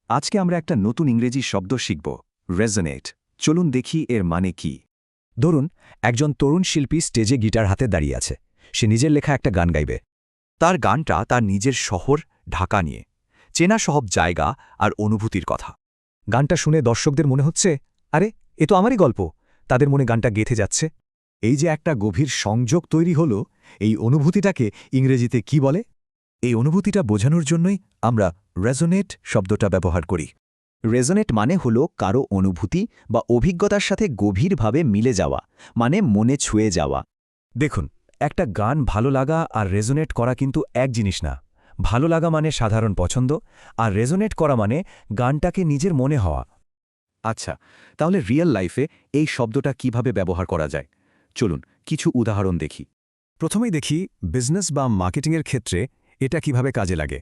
আজকে আমরা একটা নতুন ইংরেজি শব্দ শিখব, রেজোনেট। চলুন দেখি এর মানে কি। ধরুন একজন তরুণ শিল্পী স্টেজে গিটার হাতে দাঁড়িয়ে আছে। সে নিজের লেখা একটা গান গাইবে। তার গানটা তার নিজের শহর ঢাকা নিয়ে, চেনা সব জায়গা আর অনুভূতির কথা। গানটা শুনে দর্শকদের মনে হচ্ছে, আরে এ তো আমারই গল্প। তাদের মনে গানটা গেঁথে যাচ্ছে। এই যে একটা গভীর সংযোগ তৈরি হলো, এই অনুভূতিটাকে ইংরেজিতে কি বলে? এই অনুভূতিটা বোঝানোর জন্যই আমরা রেজোনেট শব্দটা ব্যবহার করি। রেজোনেট মানে হলো কারো অনুভূতি বা অভিজ্ঞতার সাথে গভীরভাবে মিলে যাওয়া, মানে মনে ছুঁয়ে যাওয়া। দেখুন, একটা গান ভালো লাগা আর রেজোনেট করা কিন্তু এক জিনিস না। ভালো লাগা মানে সাধারণ পছন্দ, আর রেজোনেট করা মানে গানটাকে নিজের মনে হওয়া। আচ্ছা, তাহলে রিয়েল লাইফে এই শব্দটা কিভাবে ব্যবহার করা যায়? চলুন কিছু উদাহরণ দেখি। প্রথমেই দেখি বিজনেস বা মার্কেটিংয়ের ক্ষেত্রে এটা কিভাবে কাজে লাগে।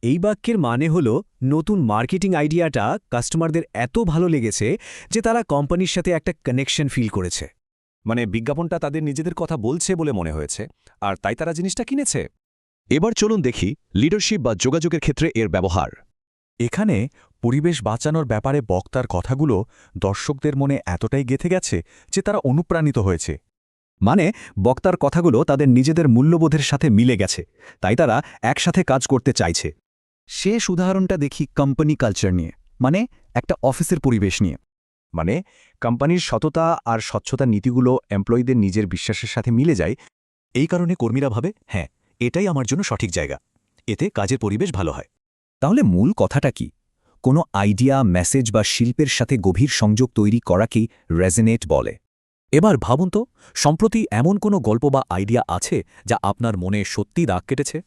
এই বাক্যের মানে হল নতুন মার্কেটিং আইডিয়াটা কাস্টমারদের এত ভালো লেগেছে যে তারা কোম্পানির সাথে একটা কানেকশন ফিল করেছে। মানে বিজ্ঞাপনটা তাদের নিজেদের কথা বলছে বলে মনে হয়েছে, আর তাই তারা জিনিসটা কিনেছে। এবার চলুন দেখি লিডারশিপ বা যোগাযোগের ক্ষেত্রে এর ব্যবহার। এখানে পরিবেশ বাঁচানোর ব্যাপারে বক্তার কথাগুলো দর্শকদের মনে এতটাই গেঁথে গেছে যে তারা অনুপ্রাণিত হয়েছে। মানে বক্তার কথাগুলো তাদের নিজেদের মূল্যবোধের সাথে মিলে গেছে, তাই তারা একসাথে কাজ করতে চাইছে। শেষ উদাহরণটা দেখি কোম্পানি কালচার নিয়ে, মানে একটা অফিসের পরিবেশ নিয়ে। মানে কোম্পানির সততা আর স্বচ্ছতা নীতিগুলো এমপ্লয়ীদের নিজের বিশ্বাসের সাথে মিলে যায়। এই কারণে কর্মীরা ভাবে, হ্যাঁ, এটাই আমার জন্য সঠিক জায়গা। এতে কাজের পরিবেশ ভালো হয়। তাহলে মূল কথাটা কি? কোনো আইডিয়া, মেসেজ বা শিল্পের সাথে গভীর সংযোগ তৈরি করাকেই রেজোনেট বলে। এবার ভাবুন তো, সম্প্রতি এমন কোনো গল্প বা আইডিয়া আছে যা আপনার মনে সত্যি দাগ কেটেছে?